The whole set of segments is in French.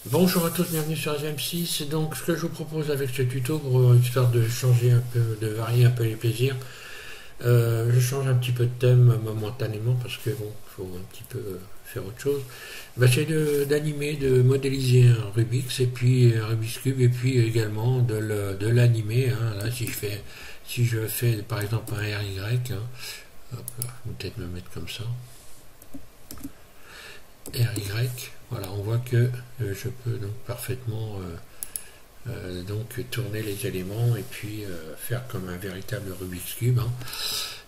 Bonjour à tous, bienvenue sur SM6. Donc, ce que je vous propose avec ce tuto, pour histoire de changer un peu, de varier un peu les plaisirs, je change un petit peu de thème momentanément parce que bon, faut un petit peu faire autre chose. Bah, c'est d'animer, de modéliser un Rubik's et puis un Rubik's Cube et puis également de l'animer. Hein. Là, si je fais par exemple un RY, hein, hop, là, je vais peut-être me mettre comme ça. RY, voilà, on voit que je peux donc parfaitement donc tourner les éléments et puis faire comme un véritable Rubik's Cube. Hein.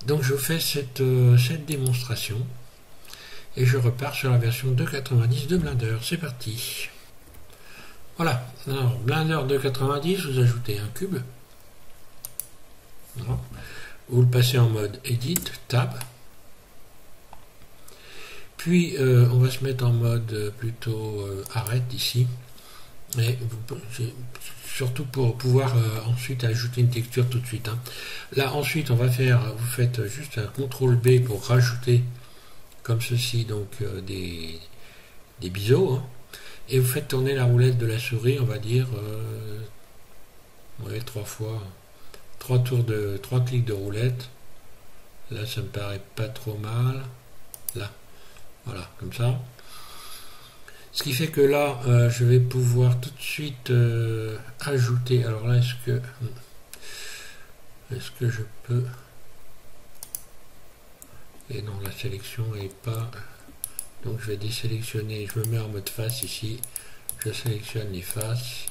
Donc je fais cette démonstration et je repars sur la version 2.90 de Blender. C'est parti. Voilà, alors Blender 2.90, vous ajoutez un cube. Voilà. Vous le passez en mode Edit, Tab. Puis on va se mettre en mode plutôt arrête ici. Et surtout pour pouvoir ensuite ajouter une texture tout de suite. Hein. Là ensuite vous faites juste un CTRL B pour rajouter comme ceci donc des biseaux. Hein. Et vous faites tourner la roulette de la souris, on va dire ouais, trois clics de roulette. Là ça me paraît pas trop mal. Là. Voilà, comme ça. Ce qui fait que là, je vais pouvoir tout de suite ajouter. Alors là, est-ce que je peux... Et non, la sélection n'est pas... Donc je vais désélectionner, je me mets en mode face ici. Je sélectionne les faces.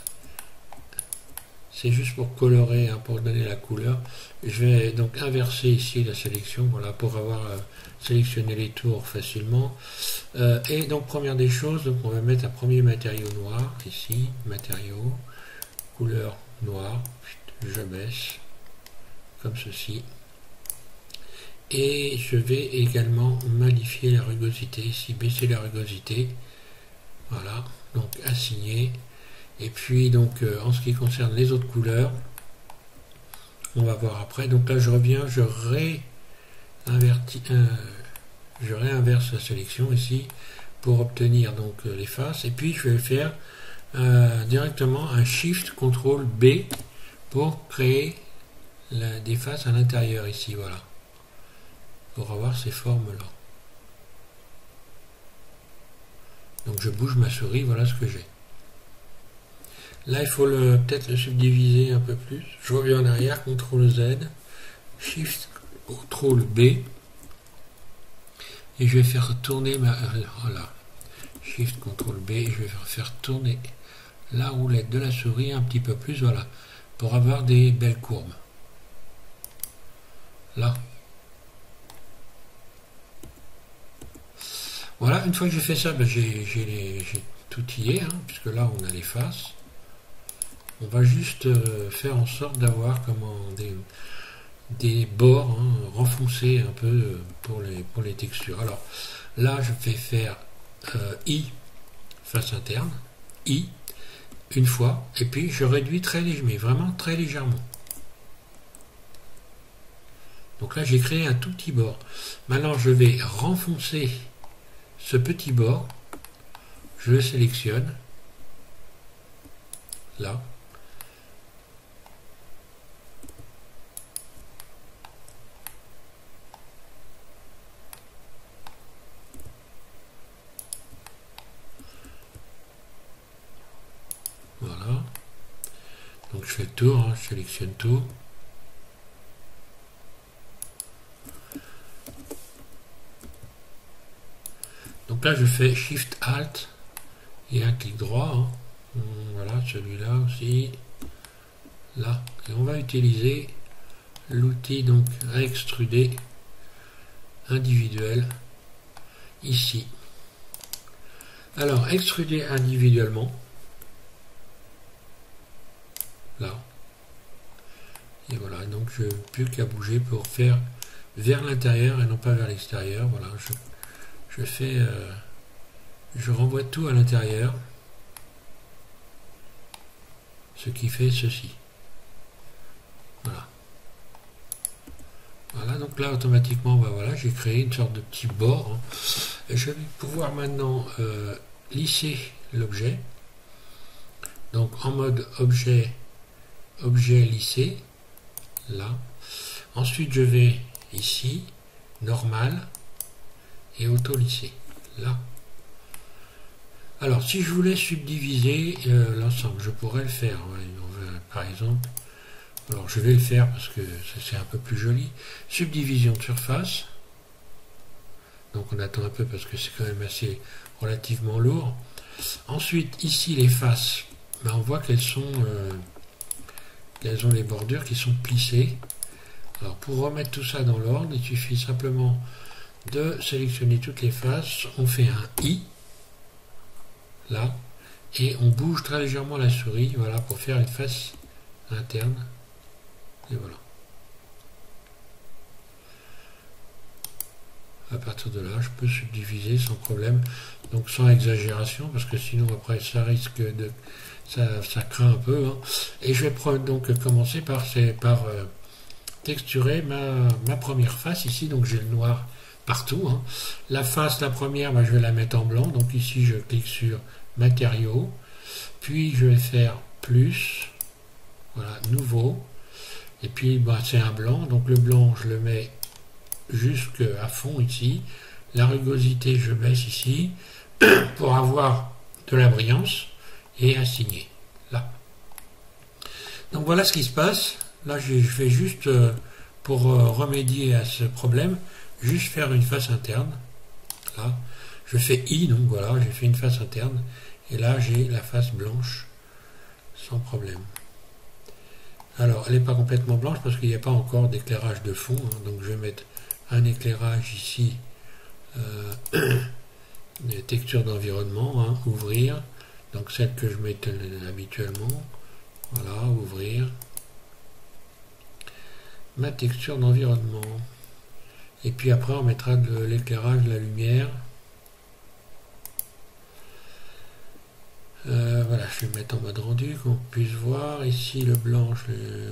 C'est juste pour colorer, hein, pour donner la couleur. Je vais donc inverser ici la sélection, voilà, pour avoir sélectionné les tours facilement. Et donc première des choses, donc on va mettre un premier matériau noir ici, matériau, couleur noire, je baisse comme ceci. Et je vais également modifier la rugosité ici, baisser la rugosité. Voilà, donc assigner. Et puis donc en ce qui concerne les autres couleurs, on va voir après. Donc là je reviens, je réinverse la sélection ici pour obtenir donc les faces. Et puis je vais faire directement un Shift CTRL B pour créer des faces à l'intérieur ici. Voilà, pour avoir ces formes là. Donc je bouge ma souris, voilà ce que j'ai. Là, il faut peut-être le subdiviser un peu plus. Je reviens en arrière, CTRL Z, Shift, CTRL B. Et je vais faire tourner voilà. Shift, CTRL B. Et je vais faire tourner la roulette de la souris un petit peu plus, voilà. Pour avoir des belles courbes. Là. Voilà, une fois que j'ai fait ça, ben j'ai tout y est, hein, puisque là, on a les faces. On va juste faire en sorte d'avoir des bords hein, renfoncés un peu pour les textures. Alors là, je vais faire I, face interne, I, une fois, et puis je réduis très légèrement, mais vraiment très légèrement. Donc là, j'ai créé un tout petit bord. Maintenant, je vais renfoncer ce petit bord. Je le sélectionne. Là. Voilà. Donc je fais le tour, hein, je sélectionne tout. Donc là je fais Shift Alt et un clic droit. Hein. Voilà, celui-là aussi. Là. Et on va utiliser l'outil donc à extruder individuel ici. Alors extruder individuellement. Là. Et voilà, donc je n'ai plus qu'à bouger pour faire vers l'intérieur et non pas vers l'extérieur. Voilà, je renvoie tout à l'intérieur, ce qui fait ceci. Voilà. Voilà, donc là automatiquement, bah voilà, j'ai créé une sorte de petit bord. Hein. Et je vais pouvoir maintenant lisser l'objet. Donc en mode objet lissé, là. Ensuite je vais ici, normal et auto lissé, là. Alors si je voulais subdiviser l'ensemble, je pourrais le faire. Par exemple, alors je vais le faire parce que c'est un peu plus joli. Subdivision de surface. Donc on attend un peu parce que c'est quand même assez relativement lourd. Ensuite ici les faces, ben, on voit qu'elles ont les bordures qui sont plissées. Alors pour remettre tout ça dans l'ordre, il suffit simplement de sélectionner toutes les faces. On fait un I là et on bouge très légèrement la souris, voilà, pour faire une face interne. Et voilà. À partir de là, je peux subdiviser sans problème, donc sans exagération, parce que sinon après ça risque de ça craint un peu. Hein. Et je vais donc commencer par texturer ma première face ici. Donc j'ai le noir partout. Hein. La face, la première, je vais la mettre en blanc. Donc ici je clique sur matériaux, puis je vais faire plus, voilà, nouveau, et puis c'est un blanc. Donc le blanc je le mets jusqu'à fond ici. La rugosité je baisse ici pour avoir de la brillance et assigner là. Donc voilà ce qui se passe. Là je vais juste pour remédier à ce problème, juste faire une face interne. Là je fais I, donc voilà, j'ai fait une face interne et là j'ai la face blanche sans problème. Alors elle n'est pas complètement blanche parce qu'il n'y a pas encore d'éclairage de fond, hein, donc je vais mettre un éclairage ici, texture d'environnement, hein, ouvrir, donc celle que je mets habituellement, voilà, ouvrir, ma texture d'environnement, et puis après on mettra de l'éclairage, de la lumière, voilà, je vais mettre en mode rendu, qu'on puisse voir, ici le blanc,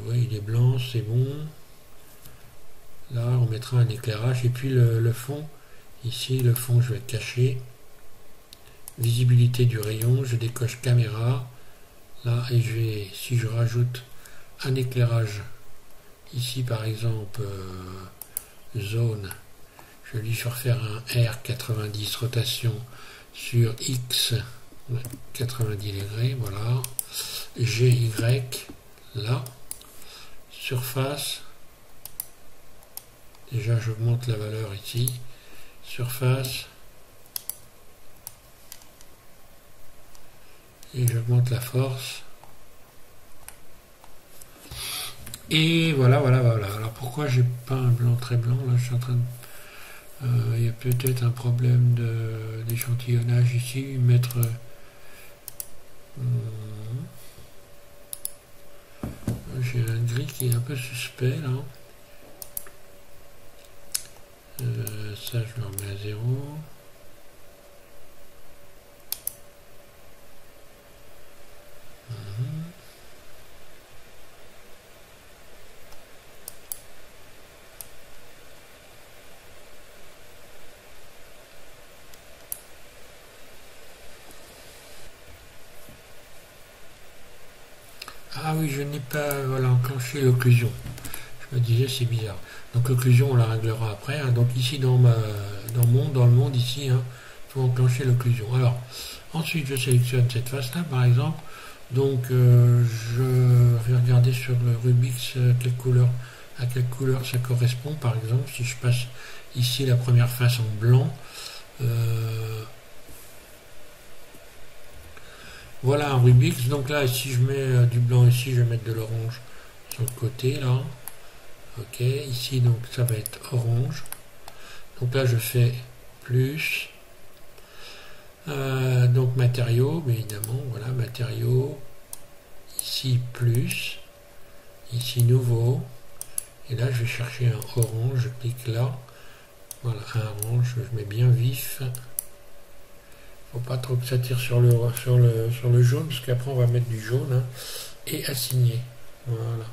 oui, il est blanc, c'est bon. Là, on mettra un éclairage. Et puis le fond, ici, le fond, je vais cacher. Visibilité du rayon, je décoche caméra. Là, et si je rajoute un éclairage, ici, par exemple, zone, je vais lui faire un R90 rotation sur X, 90 degrés, voilà. GY, là. Surface. Déjà, j'augmente la valeur ici. Surface. Et j'augmente la force. Et voilà. Alors pourquoi j'ai pas un blanc très blanc? Là, je suis en train de... il y a peut-être un problème d'échantillonnage ici. Mettre... j'ai un gris qui est un peu suspect là. Ça je le remets à 0. Ah oui, je n'ai pas enclenché l'occlusion. Je me disais c'est bizarre. Donc l'occlusion on la réglera après. Hein. Donc ici dans le monde ici, il faut enclencher l'occlusion. Alors ensuite je sélectionne cette face là par exemple. Donc je vais regarder sur le Rubix à quelle couleur ça correspond. Par exemple si je passe ici la première face en blanc. Voilà un Rubix. Donc là si je mets du blanc ici, je vais mettre de l'orange sur le côté là. Ok, ici donc ça va être orange. Donc là je fais plus. Donc matériaux, bien évidemment, voilà, matériaux. Ici plus. Ici nouveau. Et là je vais chercher un orange, je clique là. Voilà, un orange, je mets bien vif. Faut pas trop que ça tire sur le jaune, parce qu'après on va mettre du jaune. Hein, et assigner. Voilà.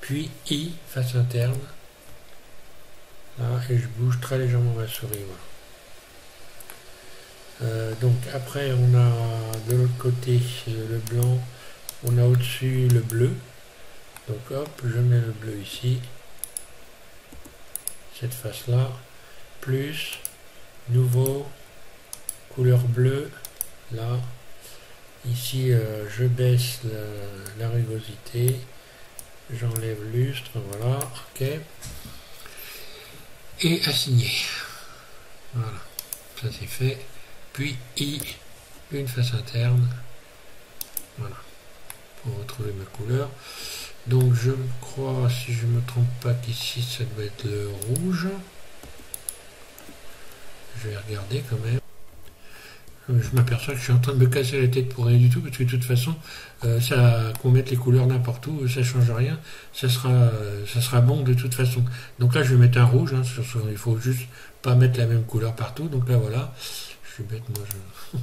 Puis I, face interne. Là, et je bouge très légèrement ma souris. Voilà. Donc après on a de l'autre côté le blanc. On a au-dessus le bleu. Donc hop, je mets le bleu ici. Cette face-là. Plus, nouveau, couleur bleue. Là. Ici, je baisse la rugosité. J'enlève lustre, voilà, ok. Et assigner. Voilà, ça c'est fait. Puis I, une face interne. Voilà, pour retrouver ma couleur. Donc je crois, si je ne me trompe pas, qu'ici ça doit être le rouge. Je vais regarder quand même. Je m'aperçois que je suis en train de me casser la tête pour rien du tout, parce que de toute façon, qu'on mette les couleurs n'importe où, ça change rien, ça sera bon de toute façon. Donc là, je vais mettre un rouge, hein, il faut juste pas mettre la même couleur partout. Donc là, voilà, je suis bête, moi,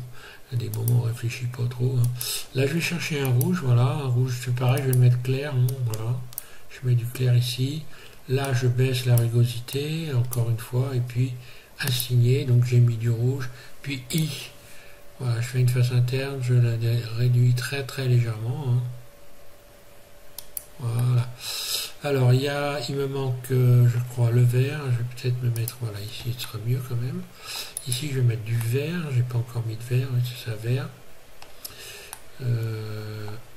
à des moments, on réfléchit pas trop. Hein. Là, je vais chercher un rouge, voilà, un rouge, c'est pareil, je vais le mettre clair, hein, voilà. Je mets du clair ici. Là, je baisse la rugosité, encore une fois, et puis assigner, donc j'ai mis du rouge, puis I. Voilà, je fais une face interne, je la réduis très très légèrement. Hein. Voilà. Alors, il me manque, je crois, le vert. Je vais peut-être me mettre, voilà, ici, ce sera mieux quand même. Ici, je vais mettre du vert. J'ai pas encore mis de vert, oui, c'est ça, vert.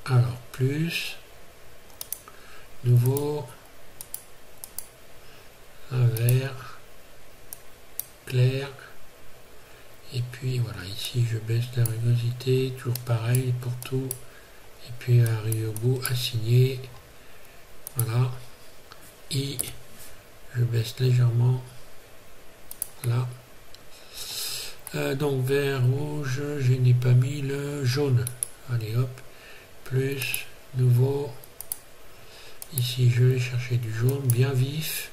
Alors, plus. Nouveau. Un vert. Clair. Et puis voilà, ici je baisse la rugosité, toujours pareil pour tout. Et puis arrivé au bout, assigner. Voilà. Et je baisse légèrement. Là. Donc vert, rouge, je n'ai pas mis le jaune. Allez hop. Plus, nouveau. Ici je vais chercher du jaune bien vif,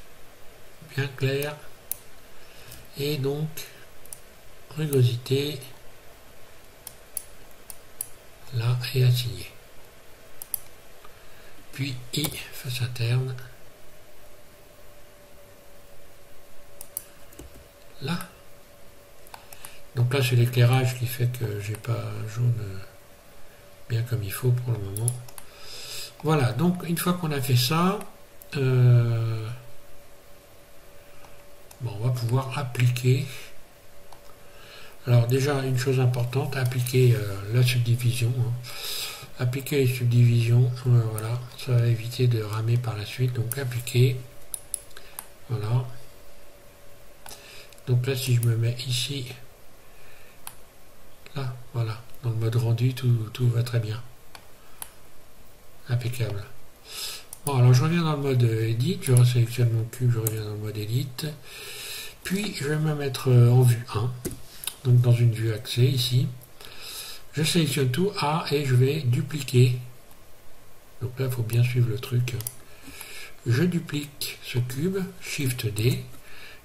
bien clair. Et donc rugosité, là, et assigner. Puis I, face interne, là. Donc là, c'est l'éclairage qui fait que j'ai pas un jaune bien comme il faut pour le moment. Voilà, donc une fois qu'on a fait ça, bon, on va pouvoir appliquer. Alors déjà, une chose importante, appliquer la subdivision. Hein. Appliquer les subdivisions, voilà, ça va éviter de ramer par la suite. Donc appliquer, voilà. Donc là, si je me mets ici, là, voilà, dans le mode rendu, tout va très bien. Impeccable. Bon, alors je reviens dans le mode Edit, je resélectionne mon cube, je reviens dans le mode Edit. Puis je vais me mettre en vue 1. Donc dans une vue axée ici, je sélectionne tout A et je vais dupliquer. Donc là il faut bien suivre le truc. Je duplique ce cube, Shift D,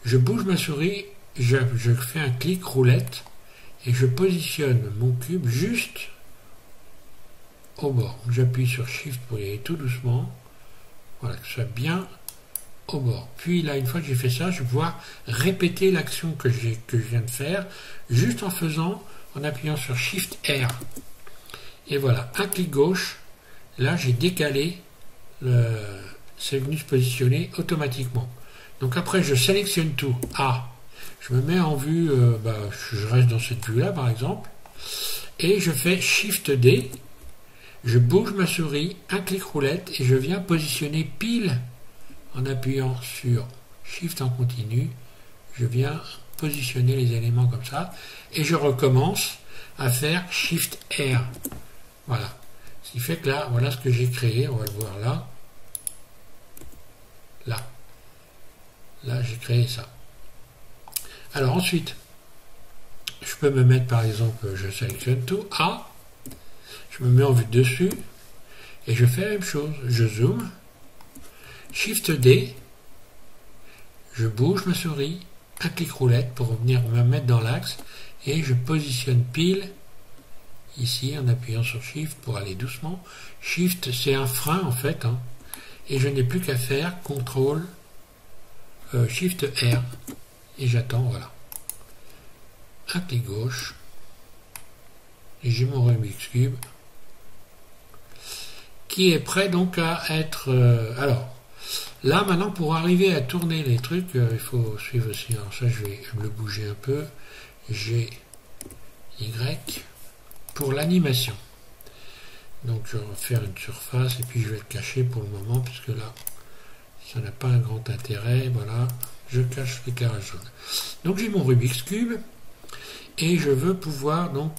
je bouge ma souris, je fais un clic roulette et je positionne mon cube juste au bord. J'appuie sur Shift pour y aller tout doucement, voilà, que ce soit bien au bord. Puis là, une fois que j'ai fait ça, je vais pouvoir répéter l'action que je viens de faire, juste en appuyant sur Shift R. Et voilà, un clic gauche, là j'ai décalé, c'est venu se positionner automatiquement. Donc après, je sélectionne tout, A, je me mets en vue, je reste dans cette vue-là par exemple, et je fais Shift D, je bouge ma souris, un clic roulette, et je viens positionner pile en appuyant sur Shift en continu, je viens positionner les éléments comme ça, et je recommence à faire Shift R. Voilà. Ce qui fait que là, voilà ce que j'ai créé, on va le voir là. Là. Là, j'ai créé ça. Alors ensuite, je peux me mettre par exemple, je sélectionne tout, A, je me mets en vue dessus, et je fais la même chose, je zoome, Shift D, je bouge ma souris, un clic roulette pour venir me mettre dans l'axe et je positionne pile ici en appuyant sur Shift pour aller doucement. Shift c'est un frein en fait hein, et je n'ai plus qu'à faire CTRL Shift R et j'attends, voilà. Un clic gauche et j'ai mon Rubik's Cube. qui est prêt donc à être... alors, là maintenant pour arriver à tourner les trucs, il faut suivre aussi. Alors ça je vais le bouger un peu. G, Y, pour l'animation. Donc je vais faire une surface et puis je vais le cacher pour le moment puisque là ça n'a pas un grand intérêt. Voilà, je cache l'éclairage jaune. Donc j'ai mon Rubik's Cube et je veux pouvoir donc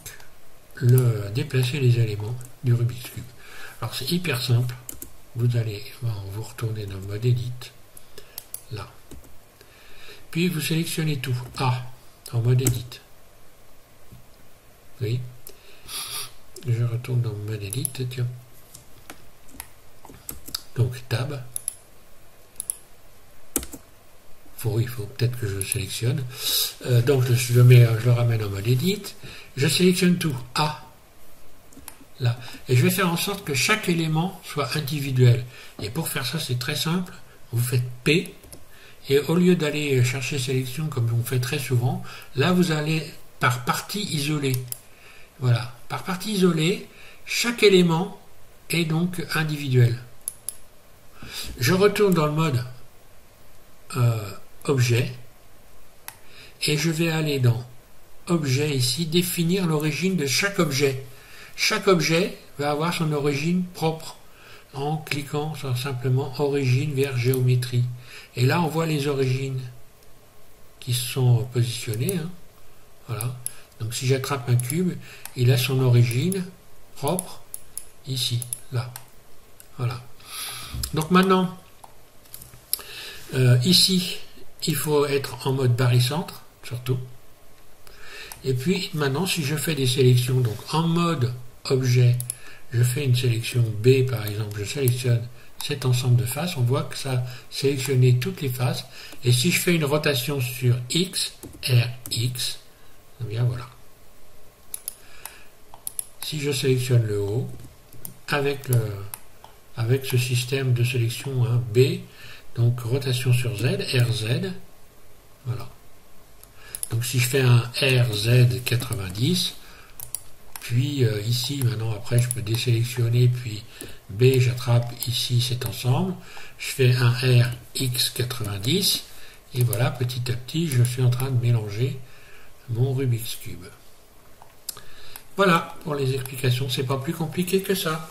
déplacer les éléments du Rubik's Cube. Alors c'est hyper simple. Vous allez vous retourner dans le mode Edit, là. Puis vous sélectionnez tout. A, en mode Edit. Oui. Je retourne dans le mode Edit, tiens. Donc Tab. Il faut peut-être que je le sélectionne. Donc je le ramène en mode Edit. Je sélectionne tout. A. Là. Et je vais faire en sorte que chaque élément soit individuel. Et pour faire ça, c'est très simple. Vous faites P. Et au lieu d'aller chercher sélection comme on fait très souvent, là vous allez par partie isolée. Voilà. Par partie isolée, chaque élément est donc individuel. Je retourne dans le mode objet. Et je vais aller dans objet ici, définir l'origine de chaque objet. Chaque objet va avoir son origine propre en cliquant sur simplement origine vers géométrie. Et là, on voit les origines qui sont positionnées. Hein. Voilà. Donc, si j'attrape un cube, il a son origine propre ici, là. Voilà. Donc maintenant, ici, il faut être en mode barycentre, surtout. Et puis maintenant, si je fais des sélections, donc en mode objet, je fais une sélection B par exemple, je sélectionne cet ensemble de faces, on voit que ça a sélectionné toutes les faces, et si je fais une rotation sur X, RX, eh bien voilà. Si je sélectionne le haut, avec ce système de sélection hein, B, donc rotation sur Z, RZ, voilà. Donc si je fais un RZ 90, puis ici maintenant après je peux désélectionner, puis B j'attrape ici cet ensemble, je fais un RX 90, et voilà petit à petit je suis en train de mélanger mon Rubik's Cube. Voilà pour les explications, c'est pas plus compliqué que ça.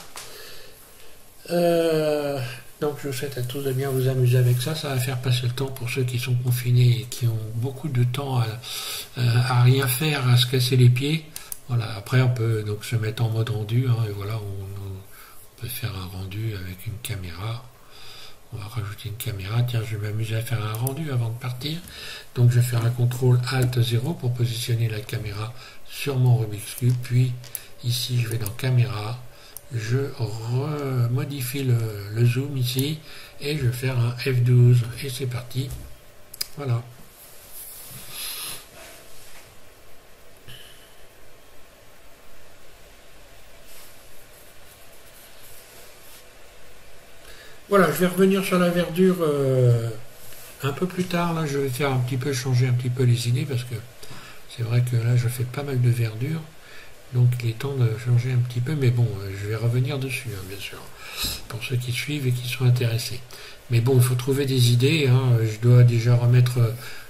Donc je vous souhaite à tous de bien vous amuser avec ça, ça va faire passer le temps pour ceux qui sont confinés et qui ont beaucoup de temps à rien faire, à se casser les pieds. Voilà, après on peut donc se mettre en mode rendu, hein, et voilà, on peut faire un rendu avec une caméra. On va rajouter une caméra, tiens je vais m'amuser à faire un rendu avant de partir. Donc je vais faire un CTRL ALT 0 pour positionner la caméra sur mon Rubik's Cube, puis ici je vais dans caméra, je modifie le zoom ici et je vais faire un F12 et c'est parti. Voilà. Voilà, je vais revenir sur la verdure un peu plus tard. Là, je vais faire un petit peu changer un petit peu les idées parce que c'est vrai que là, je fais pas mal de verdure. Donc, il est temps de changer un petit peu. Mais bon, je vais revenir dessus, hein, bien sûr, pour ceux qui suivent et qui sont intéressés. Mais bon, il faut trouver des idées. Hein. Je dois déjà remettre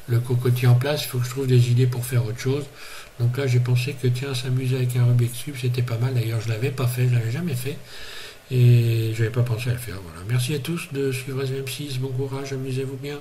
le cocotier en place. Il faut que je trouve des idées pour faire autre chose. Donc là, j'ai pensé que, tiens, s'amuser avec un Rubik's Cube, c'était pas mal. D'ailleurs, je l'avais pas fait, je l'avais jamais fait. Et je n'avais pas pensé à le faire. Voilà. Merci à tous de suivre SVM6. Bon courage, amusez-vous bien.